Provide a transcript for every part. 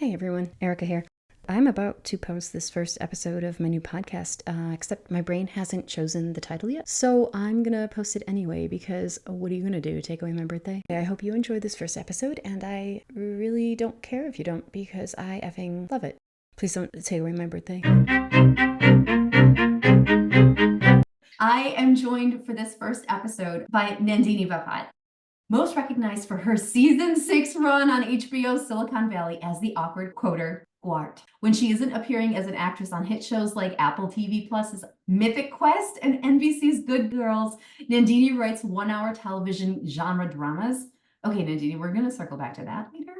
Hey everyone, Erica here. I'm about to post this first episode of my new podcast, except my brain hasn't chosen the title yet. So I'm gonna post it anyway because what are you gonna do? Take away my birthday? I hope you enjoy this first episode, and I really don't care if you don't because I effing love it. Please don't take away my birthday. I am joined for this first episode by Nandini Bapat, most recognized for her season 6 run on HBO's Silicon Valley as the awkward quoter Gwart. When she isn't appearing as an actress on hit shows like Apple TV Plus's Mythic Quest and NBC's Good Girls, Nandini writes one-hour television genre dramas. Okay, Nandini, we're going to circle back to that later.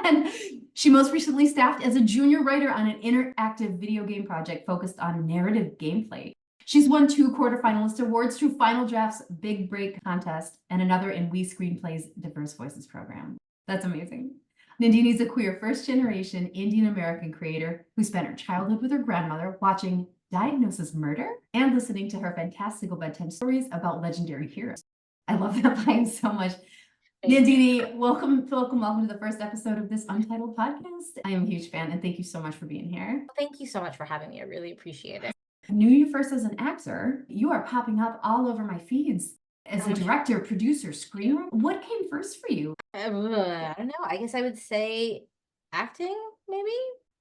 And she most recently staffed as a junior writer on an interactive video game project focused on narrative gameplay. She's won 2 quarterfinalist awards through Final Draft's Big Break contest and another in We Screenplay's Diverse Voices program. That's amazing. Nandini's a queer first-generation Indian-American creator who spent her childhood with her grandmother watching Diagnosis Murder and listening to her fantastical bedtime stories about legendary heroes. I love that line so much. Nandini, welcome to the first episode of this Untitled podcast. I am a huge fan, and thank you so much for being here. Thank you so much for having me. I really appreciate it. I knew you first as an actor. You are popping up all over my feeds as a director, producer, screenwriter. What came first for you? I don't know. I guess I would say acting, maybe.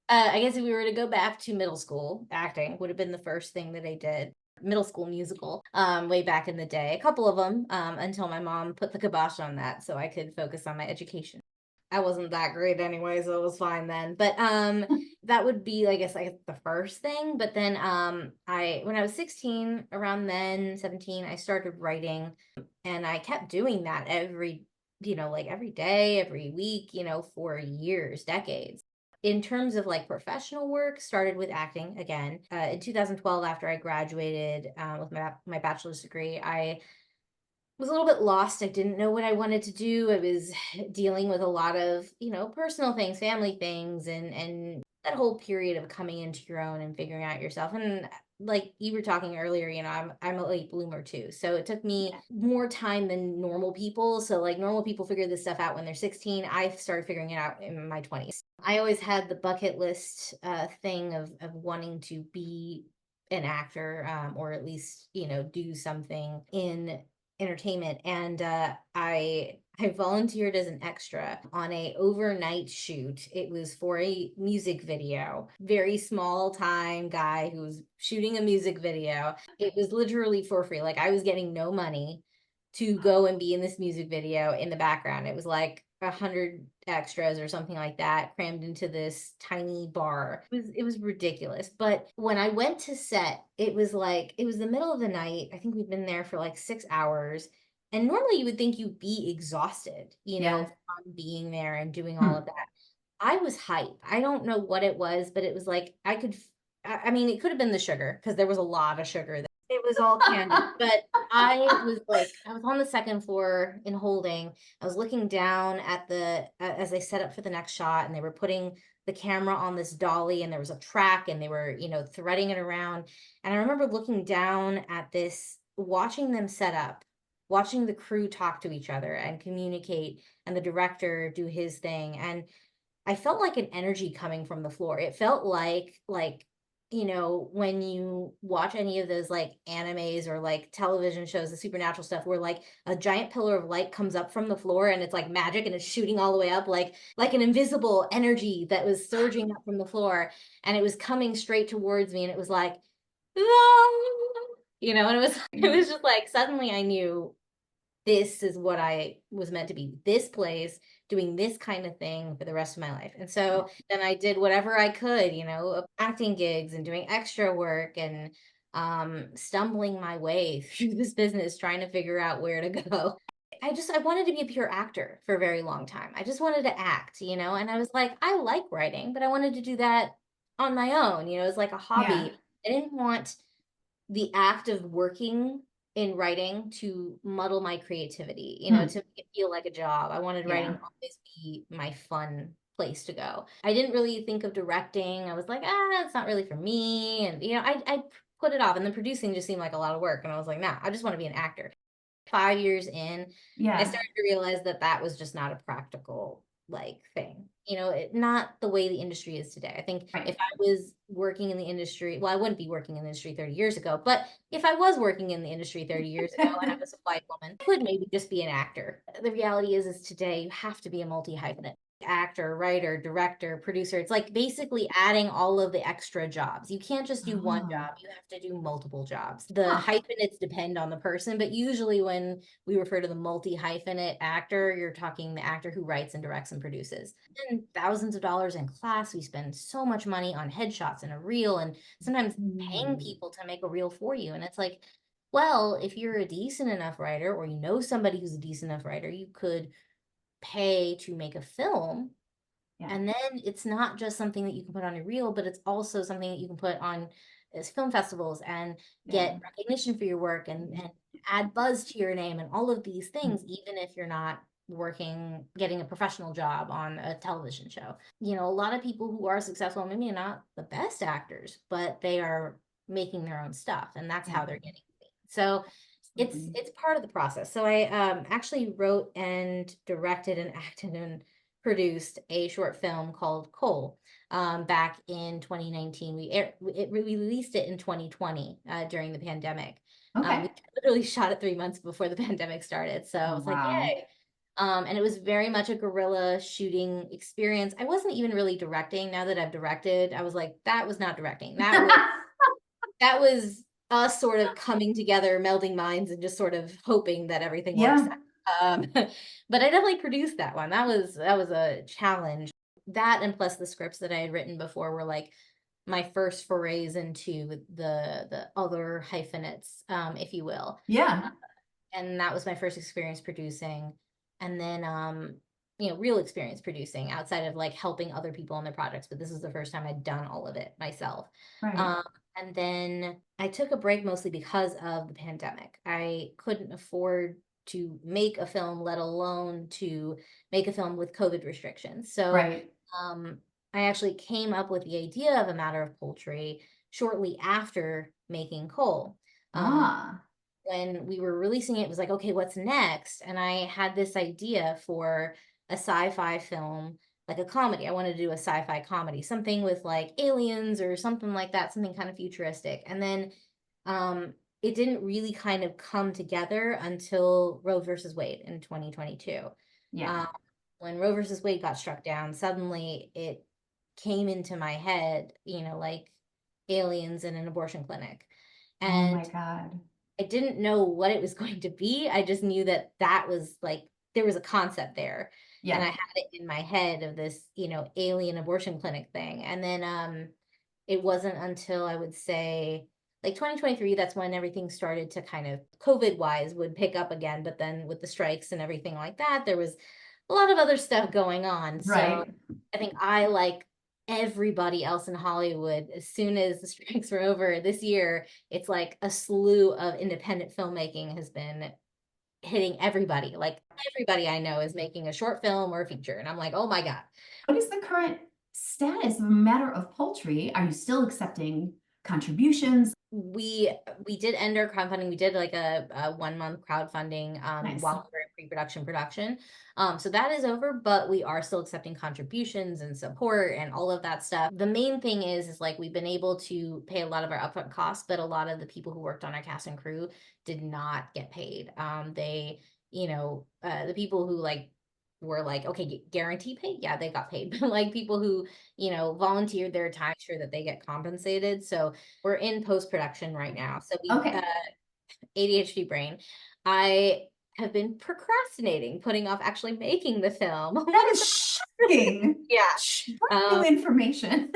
I guess if we were to go back to middle school, acting would have been the first thing that I did. Middle school musical, way back in the day. A couple of them, until my mom put the kibosh on that so I could focus on my education. I wasn't that great anyway, so it was fine then. But that would be, I guess, like the first thing. But then when I was 16, around then, 17, I started writing, and I kept doing that every day, every week, for years, decades. In terms of like professional work, started with acting again. In 2012, after I graduated with my bachelor's degree, I was a little bit lost. I didn't know what I wanted to do. I was dealing with a lot of, personal things, family things, and that whole period of coming into your own and figuring out yourself. And like you were talking earlier, I'm a late bloomer too. So it took me more time than normal people. So like normal people figure this stuff out when they're 16. I started figuring it out in my 20s. I always had the bucket list thing of wanting to be an actor, or at least, do something in entertainment. And I volunteered as an extra on a overnight shoot. It was for a music video. Very small time guy who was shooting a music video. It was literally for free. Like I was getting no money to go and be in this music video in the background. It was like 100 extras or something like that crammed into this tiny bar. It was ridiculous. But when I went to set, it was the middle of the night. I think we'd been there for like 6 hours. And normally you would think you'd be exhausted, from being there and doing all of that. I was hype. I don't know what it was, but it was like I mean, it could have been the sugar because there was a lot of sugar. It was all candy, but I was on the second floor in holding. I was looking down at as they set up for the next shot, and they were putting the camera on this dolly, and there was a track, and they were, threading it around. And I remember looking down at this, watching them set up, watching the crew talk to each other and communicate, and the director do his thing. And I felt like an energy coming from the floor. It felt like when you watch any of those like animes or like television shows, the supernatural stuff, where like a giant pillar of light comes up from the floor and it's like magic and it's shooting all the way up, like an invisible energy that was surging up from the floor, and it was coming straight towards me, and it was like, and it was just like, suddenly I knew this is what I was meant to be, this place, doing this kind of thing for the rest of my life. And so then I did whatever I could, acting gigs and doing extra work, and stumbling my way through this business, trying to figure out where to go. I wanted to be a pure actor for a very long time. I just wanted to act, and I was like, I like writing, but I wanted to do that on my own, it was like a hobby. Yeah. I didn't want the act of working in writing to muddle my creativity, to make it feel like a job. I wanted writing to always be my fun place to go. I didn't really think of directing. I was like, it's not really for me. And, I put it off. And then producing just seemed like a lot of work. And I was like, nah, I just want to be an actor. 5 years in, I started to realize that was just not a practical like thing, not the way the industry is today. I think Right. if I was working in the industry, well, I wouldn't be working in the industry 30 years ago, but if I was working in the industry 30 years ago and I was a white woman, I could maybe just be an actor. The reality is today you have to be a multi-hyphenate. Actor, writer, director, producer. It's like basically adding all of the extra jobs. You can't just do one job. You have to do multiple jobs. The hyphenates depend on the person, but usually when we refer to the multi-hyphenate actor, you're talking the actor who writes and directs and produces. And thousands of dollars in class. We spend so much money on headshots and a reel, and sometimes paying people to make a reel for you. And it's like, well, if you're a decent enough writer, or you know somebody who's a decent enough writer, you could pay to make a film. Yeah. And then it's not just something that you can put on a reel, but it's also something that you can put on as film festivals and get recognition for your work and add buzz to your name and all of these things, even if you're not getting a professional job on a television show. A lot of people who are successful, maybe not the best actors, but they are making their own stuff, and that's how they're getting paid. So it's part of the process. So I actually wrote and directed and acted and produced a short film called Coal back in 2019. We released it in 2020 during the pandemic. Okay. We literally shot it 3 months before the pandemic started. So I was like, yay. And it was very much a guerrilla shooting experience. I wasn't even really directing. Now that I've directed, I was like, that was not directing. That was us sort of coming together, melding minds, and just sort of hoping that everything works out. But I definitely produced that one. That was a challenge. That, and plus the scripts that I had written before, were like my first forays into the other hyphenates, if you will. Yeah. And that was my first experience producing. And then real experience producing outside of like helping other people on their projects. But this is the first time I'd done all of it myself. Right. And then I took a break mostly because of the pandemic. I couldn't afford to make a film, let alone to make a film with COVID restrictions. So I actually came up with the idea of A Matter of Poultry shortly after making Coal. When we were releasing it, it was like, okay, what's next? And I had this idea for a sci-fi film, like a comedy. I wanted to do a sci-fi comedy, something with like aliens or something like that, something kind of futuristic. And then it didn't really kind of come together until Roe versus Wade in 2022. When Roe versus Wade got struck down, suddenly it came into my head, like aliens in an abortion clinic. And oh my God. I didn't know what it was going to be. I just knew that was like, there was a concept there. And I had it in my head of this, alien abortion clinic thing. And then it wasn't until I would say like 2023, that's when everything started to kind of COVID wise would pick up again. But then with the strikes and everything like that, there was a lot of other stuff going on. So I think like everybody else in Hollywood, as soon as the strikes were over this year, it's like a slew of independent filmmaking has been hitting everybody. Like everybody I know is making a short film or a feature. And I'm like, oh my God. What is the current status of A Matter of Poultry? Are you still accepting contributions? We did end our crowdfunding. We did like a 1 month crowdfunding while we were in production. So that is over, but we are still accepting contributions and support and all of that stuff. The main thing is like we've been able to pay a lot of our upfront costs, but a lot of the people who worked on our cast and crew did not get paid. They, the people who like were like, okay, guarantee pay? Yeah, they got paid. But like people who, volunteered their time, sure that they get compensated. So we're in post-production right now. So we ADHD brain. I have been procrastinating, putting off actually making the film. That is shocking. New information.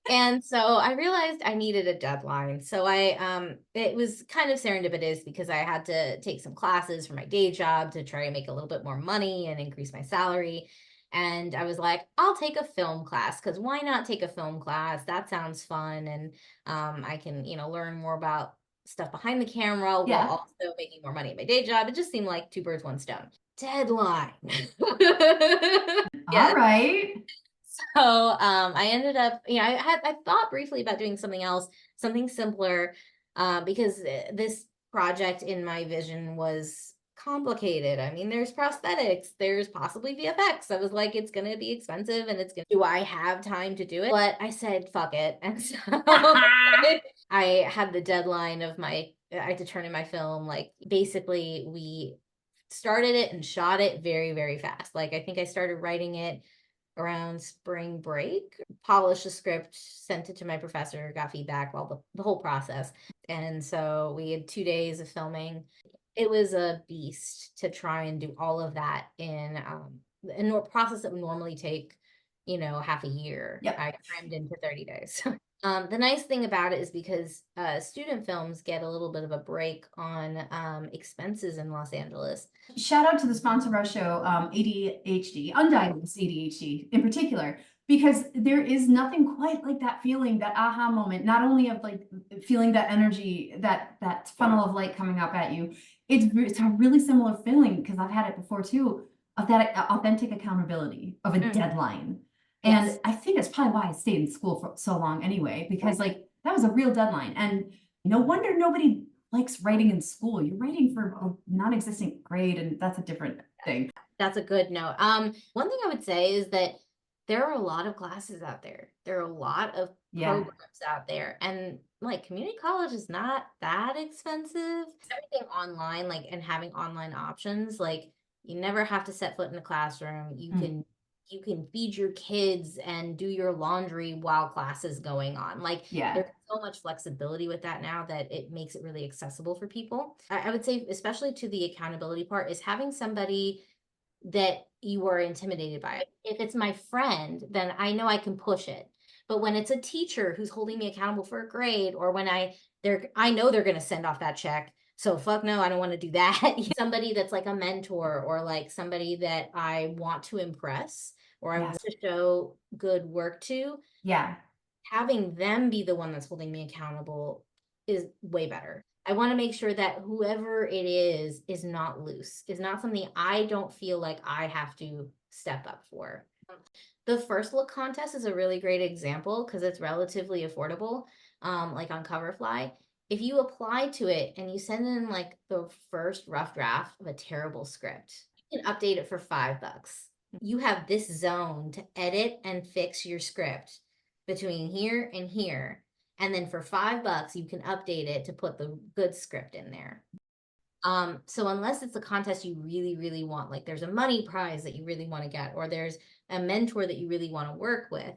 And so I realized I needed a deadline. So it was kind of serendipitous because I had to take some classes for my day job to try and make a little bit more money and increase my salary. And I was like, I'll take a film class, because why not take a film class? That sounds fun. And I can, learn more about stuff behind the camera while also making more money at my day job. It just seemed like 2 birds, 1 stone. Deadline. All right. So I ended up, I thought briefly about doing something else, something simpler, because this project in my vision was complicated. I mean, there's prosthetics, there's possibly VFX. I was like, it's going to be expensive and do I have time to do it? But I said, fuck it. And so I had the deadline of I had to turn in my film. Like, basically, we started it and shot it very, very fast. Like, I think I started writing it around spring break, polished the script, sent it to my professor, got feedback, well, the whole process. And so we had 2 days of filming. It was a beast to try and do all of that in a process that would normally take, half a year. Yep. I crammed into 30 days. The nice thing about it is because student films get a little bit of a break on expenses in Los Angeles. Shout out to the sponsor of our show, ADHD, undiagnosed ADHD in particular, because there is nothing quite like that feeling, that aha moment, not only of like feeling that energy, that funnel of light coming up at you. It's a really similar feeling, because I've had it before too, of that authentic accountability of a deadline. Yes. And I think that's probably why I stayed in school for so long anyway, because like that was a real deadline. And no wonder nobody likes writing in school. You're writing for a non-existent grade, and that's a different thing. That's a good note. One thing I would say is that there are a lot of classes out there. There are a lot of programs out there, and like community college is not that expensive. Everything online, like, and having online options, like you never have to set foot in a classroom. You can feed your kids and do your laundry while class is going on. Like, there's so much flexibility with that now that it makes it really accessible for people. I would say, especially to the accountability part, is having somebody that you are intimidated by. If it's my friend, then I know I can push it. But when it's a teacher who's holding me accountable for a grade, or when I know they're going to send off that check, so fuck no, I don't want to do that. Somebody that's like a mentor, or like somebody that I want to impress, or I want to show good work to. Yeah. Having them be the one that's holding me accountable is way better. I want to make sure that whoever it is not loose, is not something I don't feel like I have to step up for. The first look contest is a really great example because it's relatively affordable, like on Coverfly. If you apply to it and you send in like the first rough draft of a terrible script, you can update it for $5. You have this zone to edit and fix your script between here and here. And then for $5, you can update it to put the good script in there. So unless it's a contest you really, really want, like there's a money prize that you really want to get, or there's a mentor that you really want to work with,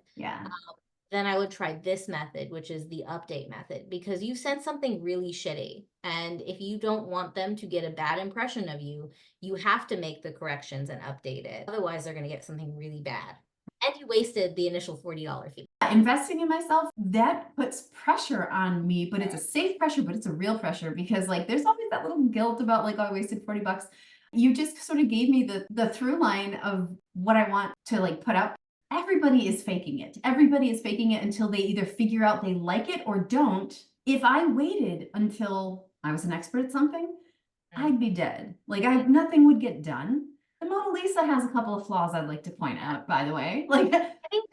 then I would try this method, which is the update method, because you sent something really shitty. And if you don't want them to get a bad impression of you, you have to make the corrections and update it. Otherwise, they're going to get something really bad. And you wasted the initial $40 fee. Investing in myself, that puts pressure on me, but it's a safe pressure, but it's a real pressure, because like there's always that little guilt about like, oh, I wasted $40. You just sort of gave me the through line of what I want to like put out. Everybody is faking it. Everybody is faking it until they either figure out they like it or don't. If I waited until I was an expert at something, I'd be dead. Like nothing would get done. The Mona Lisa has a couple of flaws I'd like to point out, by the way. Like I think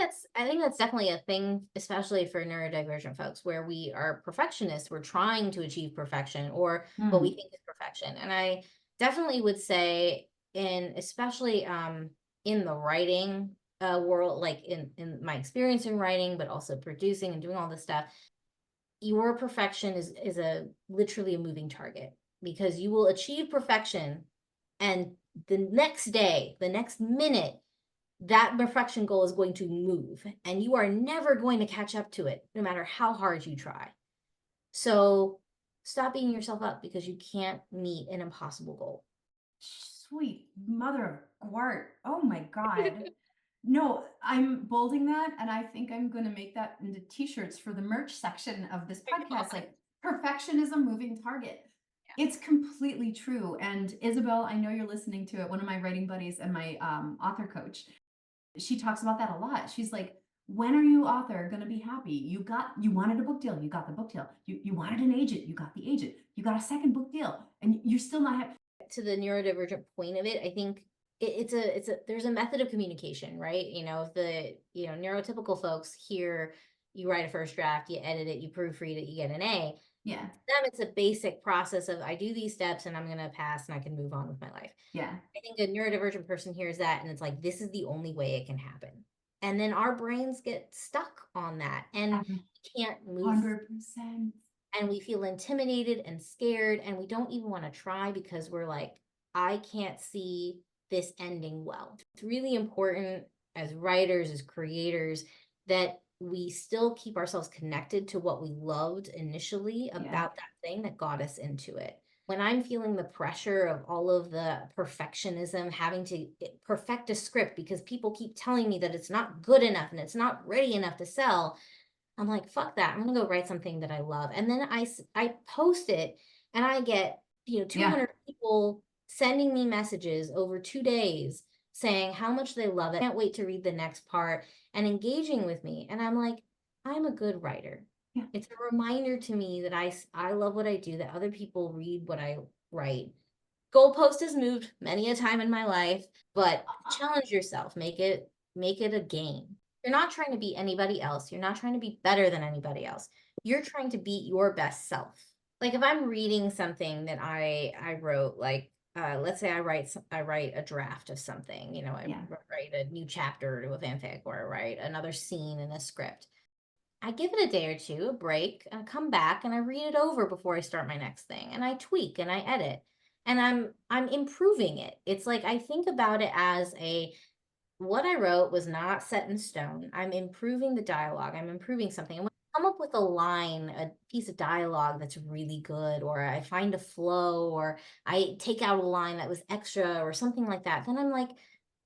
that's definitely a thing, especially for neurodivergent folks, where we are perfectionists. We're trying to achieve perfection, or what we think is perfection. And I definitely would say, especially in the writing world, like in my experience in writing, but also producing and doing all this stuff, your perfection is literally a moving target, because you will achieve perfection, and the next day, the next minute, that perfection goal is going to move, and you are never going to catch up to it, no matter how hard you try. So stop beating yourself up because you can't meet an impossible goal. Sweet mother of Gwart. Oh my God. No, I'm bolding that, and I think I'm going to make that into t-shirts for the merch section of this podcast. Like, perfection is a moving target. It's completely true. And Isabel, I know you're listening to it. One of my writing buddies and my author coach, she talks about that a lot. She's like, when are you author going to be happy? You wanted a book deal. You got the book deal. You wanted an agent. You got the agent. You got a second book deal, and you're still not happy. To the neurodivergent point of it, I think there's a method of communication, right? If the neurotypical folks here, you write a first draft, you edit it, you proofread it, you get an A. Yeah. Them, it's a basic process of I do these steps and I'm going to pass and I can move on with my life. Yeah. I think a neurodivergent person hears that and it's like, this is the only way it can happen. And then our brains get stuck on that and can't move. 100%. And we feel intimidated and scared and we don't even want to try because we're like, I can't see this ending well. It's really important as writers, as creators, that we still keep ourselves connected to what we loved initially about that thing that got us into it. When I'm feeling the pressure of all of the perfectionism, having to perfect a script because people keep telling me that it's not good enough and it's not ready enough to sell, I'm like, fuck that. I'm going to go write something that I love. And then I post it and I get, 200 people sending me messages over 2 days saying how much they love it. Can't wait to read the next part and engaging with me. And I'm like, I'm a good writer. Yeah. It's a reminder to me that I love what I do, that other people read what I write. Goalpost has moved many a time in my life, but challenge yourself, make it a game. You're not trying to be anybody else. You're not trying to be better than anybody else. You're trying to be your best self. Like if I'm reading something that I wrote, like let's say I write a draft of something, I write a new chapter to a fanfic or I write another scene in a script. I give it a day or two, a break, and I come back and I read it over before I start my next thing and I tweak and I edit and I'm improving it. It's like I think about it as what I wrote was not set in stone. I'm improving the dialogue. I'm improving something. And when I come up with a line, a piece of dialogue that's really good, or I find a flow, or I take out a line that was extra or something like that, then I'm like,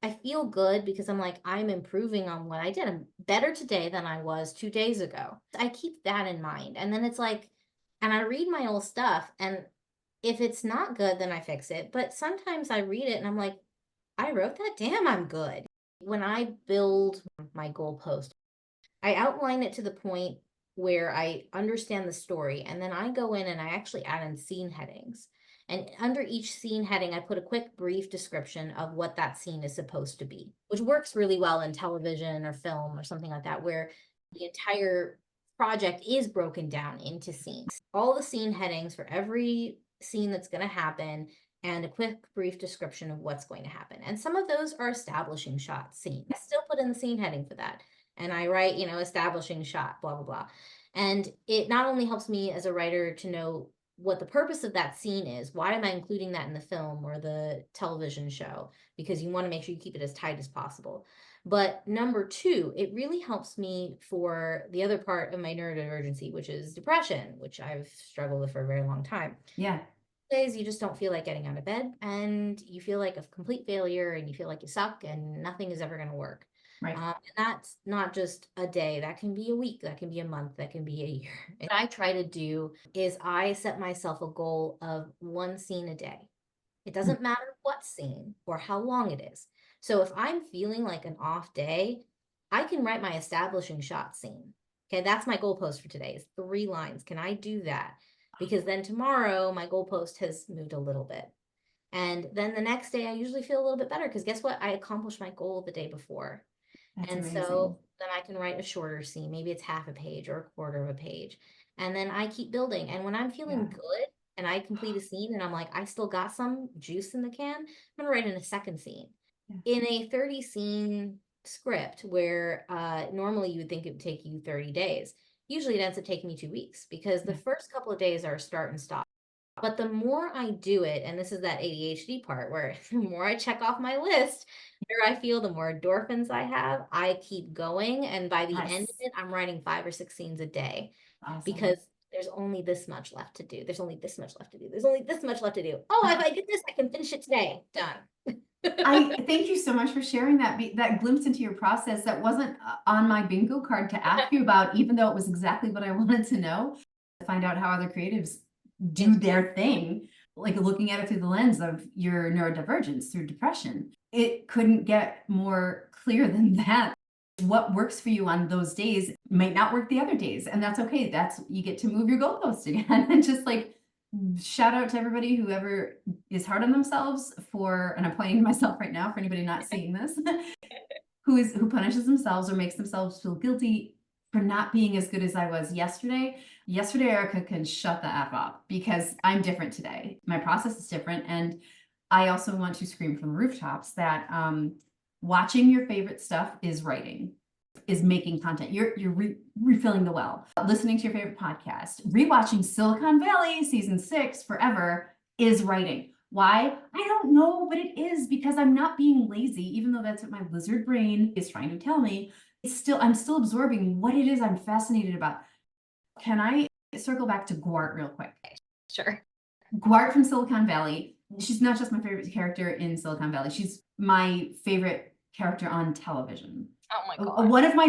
I feel good because I'm like, I'm improving on what I did. I'm better today than I was 2 days ago. I keep that in mind. And then it's like, and I read my old stuff, and if it's not good, then I fix it. But sometimes I read it and I'm like, I wrote that? Damn, I'm good. When I build my goalpost, I outline it to the point where I understand the story, and then I go in and I actually add in scene headings. And under each scene heading, I put a quick, brief description of what that scene is supposed to be, which works really well in television or film or something like that, where the entire project is broken down into scenes. All the scene headings for every scene that's going to happen and a quick, brief description of what's going to happen. And some of those are establishing shot scenes. I still put in the scene heading for that. And I write, establishing shot, blah, blah, blah. And it not only helps me as a writer to know what the purpose of that scene is, why am I including that in the film or the television show? Because you want to make sure you keep it as tight as possible. But number two, it really helps me for the other part of my neurodivergency, which is depression, which I've struggled with for a very long time. Yeah. Days you just don't feel like getting out of bed and you feel like a complete failure and you feel like you suck and nothing is ever going to work. Right. And that's not just a day. That can be a week. That can be a month. That can be a year. What I try to do is I set myself a goal of one scene a day. It doesn't matter what scene or how long it is. So if I'm feeling like an off day, I can write my establishing shot scene. Okay, that's my goalpost for today is 3 lines. Can I do that? Because then tomorrow my goalpost has moved a little bit. And then the next day I usually feel a little bit better because guess what? I accomplished my goal the day before. That's and amazing. So then I can write a shorter scene. Maybe it's half a page or a quarter of a page. And then I keep building. And when I'm feeling good and I complete a scene and I'm like, I still got some juice in the can, I'm going to write in a second scene. Yeah. In a 30 scene script where normally you would think it would take you 30 days. Usually it ends up taking me 2 weeks because the first couple of days are start and stop. But the more I do it, and this is that ADHD part where the more I check off my list, the better I feel, the more endorphins I have, I keep going. And by the end of it, I'm writing 5 or 6 scenes a day. Awesome. Because there's only this much left to do. There's only this much left to do. There's only this much left to do. Oh, if I did this, I can finish it today. Done. I thank you so much for sharing that glimpse into your process that wasn't on my bingo card to ask you about, even though it was exactly what I wanted to know. To find out how other creatives do their thing, like looking at it through the lens of your neurodivergence through depression. It couldn't get more clear than that. What works for you on those days might not work the other days, and that's okay. You get to move your goalpost again. And just like shout out to everybody whoever is hard on themselves and I'm pointing to myself right now for anybody not seeing this, who punishes themselves or makes themselves feel guilty for not being as good as I was yesterday. Yesterday, Erica can shut the F up because I'm different today. My process is different. And I also want to scream from the rooftops that watching your favorite stuff is writing, is making content. You're refilling the well. Listening to your favorite podcast, rewatching Silicon Valley season 6 forever is writing. Why? I don't know, but it is because I'm not being lazy, even though that's what my lizard brain is trying to tell me. I'm still absorbing what it is I'm fascinated about. Can I circle back to Gwart real quick? Sure. Gwart from Silicon Valley. She's not just my favorite character in Silicon Valley. She's my favorite character on television. Oh my God. One of my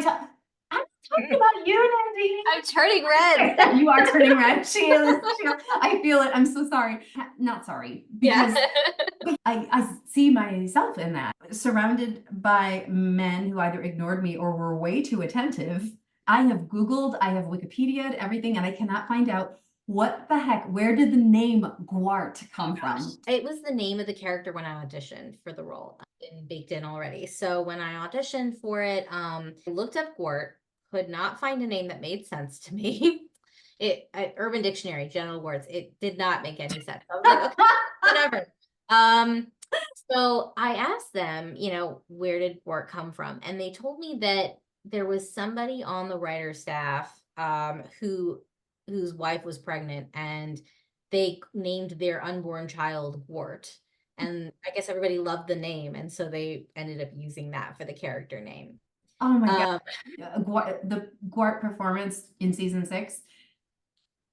I'm talking about you, Nandini. I'm turning red. You are turning red. She is. I feel it. I'm so sorry. Not sorry. Because I see myself in that. Surrounded by men who either ignored me or were way too attentive. I have Googled, I have Wikipedia'd everything, and I cannot find out what the heck, where did the name Gwart come from? It was the name of the character when I auditioned for the role. Been baked in already. So when I auditioned for it, I looked up Gwart, could not find a name that made sense to me. Urban Dictionary, genital warts, it did not make any sense. I was like, okay, whatever. So I asked them, where did Gwart come from? And they told me that there was somebody on the writer's staff whose wife was pregnant, and they named their unborn child Gwart. And I guess everybody loved the name, and so they ended up using that for the character name. Oh my God. The Gwart performance in season 6,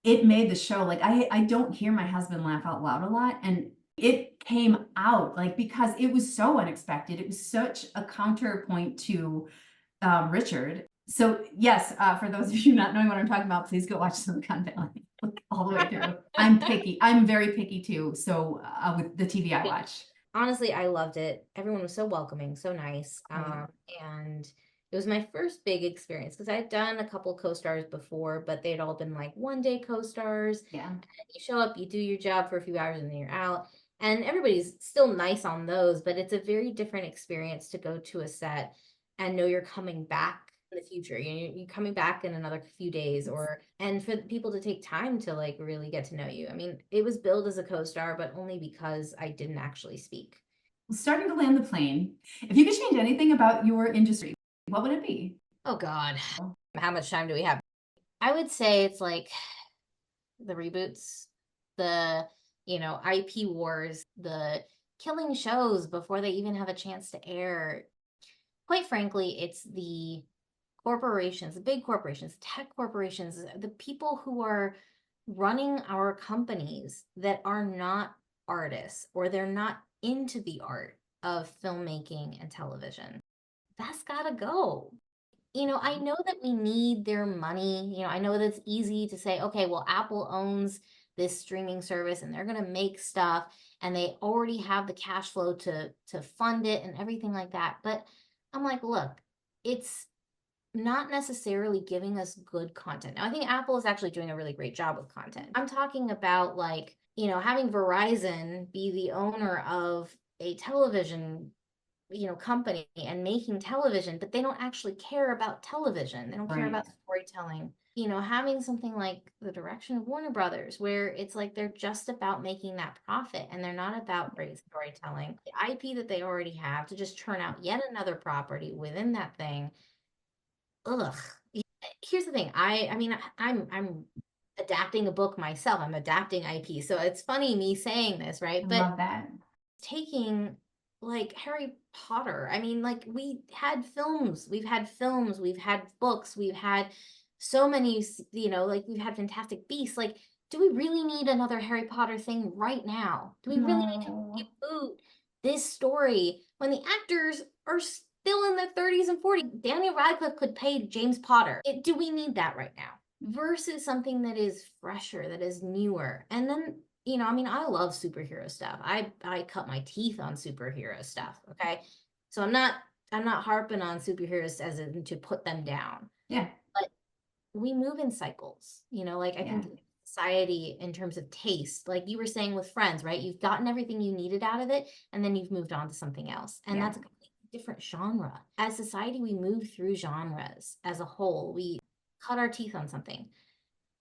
it made the show. Like I don't hear my husband laugh out loud a lot, and it came out because it was so unexpected. It was such a counterpoint to Richard. So yes, for those of you not knowing what I'm talking about, please go watch Silicon Valley all the way through. I'm picky. I'm very picky too. So with the TV I watch. Honestly, I loved it. Everyone was so welcoming, so nice. And it was my first big experience because I'd done a couple co-stars before, but they'd all been like one-day co-stars. Yeah. You show up, you do your job for a few hours, and then you're out. And everybody's still nice on those, but it's a very different experience to go to a set and know you're coming back in the future. You're coming back in another few days, and for people to take time to like really get to know you. I mean, it was billed as a co-star, but only because I didn't actually speak. Starting to land the plane. If you could change anything about your industry, what would it be? Oh God. How much time do we have? I would say it's like the reboots, the, IP wars, the killing shows before they even have a chance to air. Quite frankly, it's the corporations, the big corporations, tech corporations, the people who are running our companies that are not artists, or they're not into the art of filmmaking and television. That's gotta go. I know that we need their money. I know that it's easy to say, okay, well, Apple owns this streaming service and they're going to make stuff and they already have the cash flow to fund it and everything like that. But I'm like, look, it's not necessarily giving us good content. Now, I think Apple is actually doing a really great job with content. I'm talking about having Verizon be the owner of a television company and making television, but they don't actually care about television. They don't care about storytelling. Having something like the direction of Warner Brothers, where it's like they're just about making that profit and they're not about great storytelling. The IP that they already have, to just churn out yet another property within that thing. Ugh. Here's the thing. I'm adapting a book myself. I'm adapting IP. So it's funny me saying this, right? I love that. Taking like Harry Potter. I mean, like we've had films, we've had books, we've had so many, we've had Fantastic Beasts. Like, do we really need another Harry Potter thing right now? Do we really need to reboot this story when the actors are still in their 30s and 40s? Daniel Radcliffe could play James Potter. Do we need that right now? Versus something that is fresher, that is newer. And then I love superhero stuff. I cut my teeth on superhero stuff. Okay. So I'm not harping on superheroes as in to put them down. Yeah. But we move in cycles, I think society in terms of taste, like you were saying with Friends, right? You've gotten everything you needed out of it and then you've moved on to something else. And that's a completely different genre. As society, we move through genres as a whole. cut our teeth on something.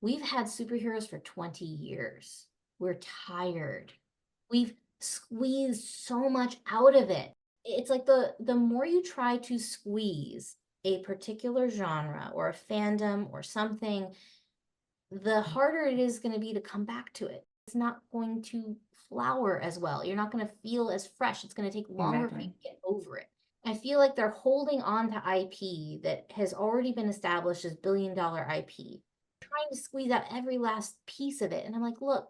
We've had superheroes for 20 years. We're tired. We've squeezed so much out of it. It's like the more you try to squeeze a particular genre or a fandom or something, the harder it is going to be to come back to it. It's not going to flower as well. You're not going to feel as fresh. It's going to take longer for you to get over it. I feel like they're holding on to IP that has already been established as billion-dollar IP, trying to squeeze out every last piece of it. And I'm like, look,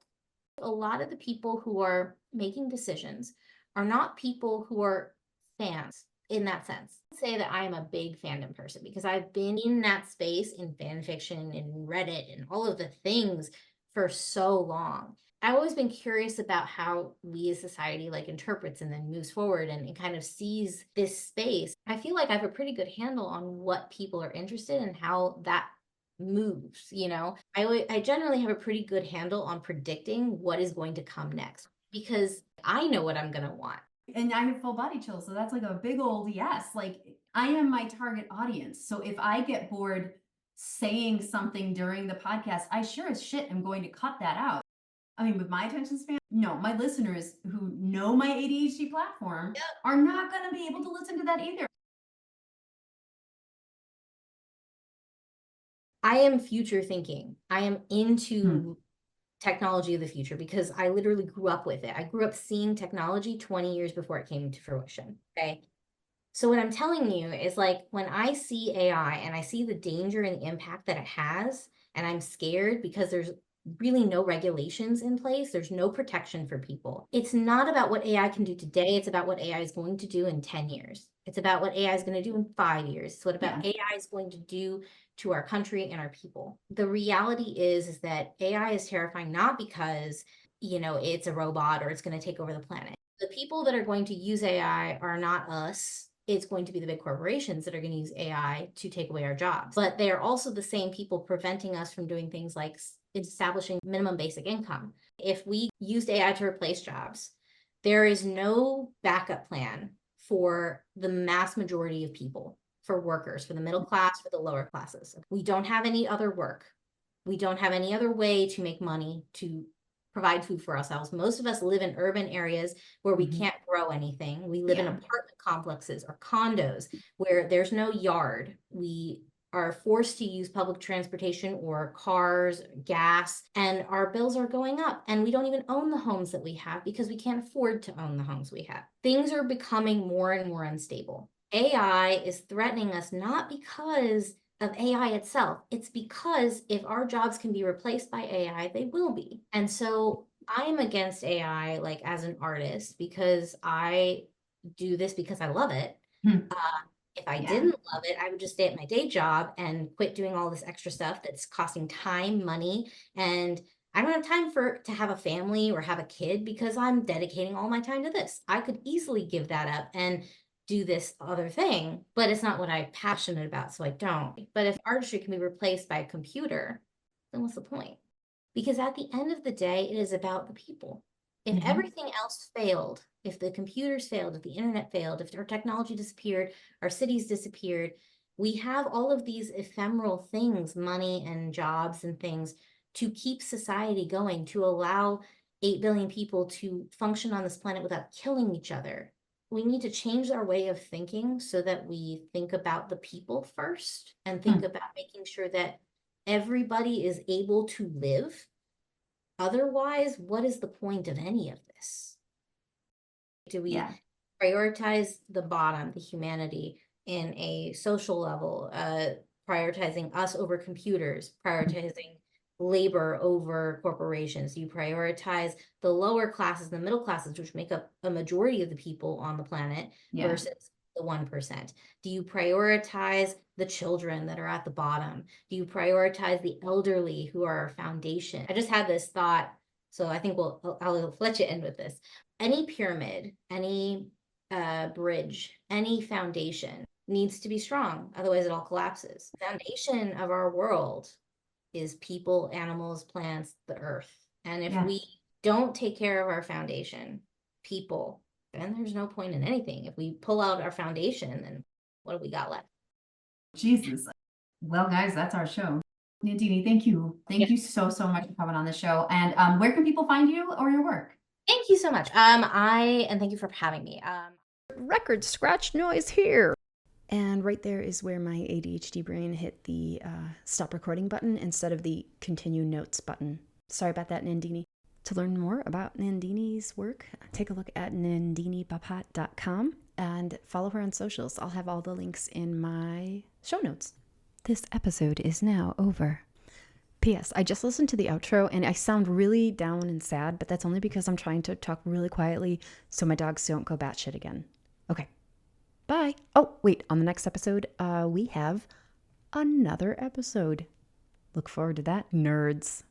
a lot of the people who are making decisions are not people who are fans in that sense. I'd say that I am a big fandom person because I've been in that space in fan fiction and Reddit and all of the things for so long. I've always been curious about how we as society like interprets and then moves forward and kind of sees this space. I feel like I have a pretty good handle on what people are interested in and how that moves, you know. I generally have a pretty good handle on predicting what is going to come next because I know what I'm going to want. And I have full body chills, so that's like a big old yes. Like, I am my target audience. So if I get bored saying something during the podcast, I sure as shit am going to cut that out. I mean, with my attention span, no, my listeners who know my ADHD platform are not going to be able to listen to that either. I am future thinking. I am into technology of the future because I literally grew up with it. I grew up seeing technology 20 years before it came to fruition. Okay. So what I'm telling you is like when I see AI and I see the danger and the impact that it has, and I'm scared because there's really no regulations in place, there's no protection for people. It's not about what AI can do today, it's about what AI is going to do in 10 years. It's about what AI is going to do in 5 years. It's what about AI is going to do to our country and our people. The reality is that AI is terrifying not because, you know, it's a robot or it's going to take over the planet. The people that are going to use AI are not us. It's going to be the big corporations that are going to use AI to take away our jobs. But they are also the same people preventing us from doing things like establishing minimum basic income. If we used AI to replace jobs, there is no backup plan for the mass majority of people, for workers, for the middle class, for the lower classes. We don't have any other work. We don't have any other way to make money to provide food for ourselves. Most of us live in urban areas where we can't grow anything. We live in apartment complexes or condos where there's no yard. We are forced to use public transportation or cars, gas, and our bills are going up. And we don't even own the homes that we have because we can't afford to own the homes we have. Things are becoming more and more unstable. AI is threatening us not because of AI itself. It's because if our jobs can be replaced by AI, they will be. And so I'm against AI, like as an artist, because I do this because I love it. If I didn't love it, I would just stay at my day job and quit doing all this extra stuff that's costing time, money, and I don't have time to have a family or have a kid because I'm dedicating all my time to this. I could easily give that up and do this other thing, but it's not what I'm passionate about, so I don't. But if artistry can be replaced by a computer, then what's the point? Because at the end of the day, it is about the people. If everything else failed, if the computers failed, if the internet failed, if our technology disappeared, our cities disappeared, we have all of these ephemeral things, money and jobs and things to keep society going, to allow 8 billion people to function on this planet without killing each other. We need to change our way of thinking so that we think about the people first and think about making sure that everybody is able to live. Otherwise, what is the point of any of this? Do we prioritize the bottom, the humanity, in a social level, prioritizing us over computers, prioritizing labor over corporations? Do you prioritize the lower classes, the middle classes, which make up a majority of the people on the planet, versus the 1%? Do you prioritize the children that are at the bottom? Do you prioritize the elderly who are our foundation? I just had this thought, so I think I'll let you end with this. Any pyramid, any bridge, any foundation needs to be strong, otherwise it all collapses. The foundation of our world is people, animals, plants, the earth. And if we don't take care of our foundation, people, then there's no point in anything. If we pull out our foundation, then what have we got left? Jesus. Well, guys, that's our show. Nandini, thank you. Thank you so much for coming on the show. And where can people find you or your work? Thank you so much. And thank you for having me. Record scratch noise here. And right there is where my ADHD brain hit the stop recording button instead of the continue notes button. Sorry about that, Nandini. To learn more about Nandini's work, take a look at nandinibapat.com and follow her on socials. I'll have all the links in my show notes. This episode is now over. P.S. I just listened to the outro and I sound really down and sad, but that's only because I'm trying to talk really quietly so my dogs don't go batshit again. Okay. Bye. Oh, wait. On the next episode, we have another episode. Look forward to that, nerds.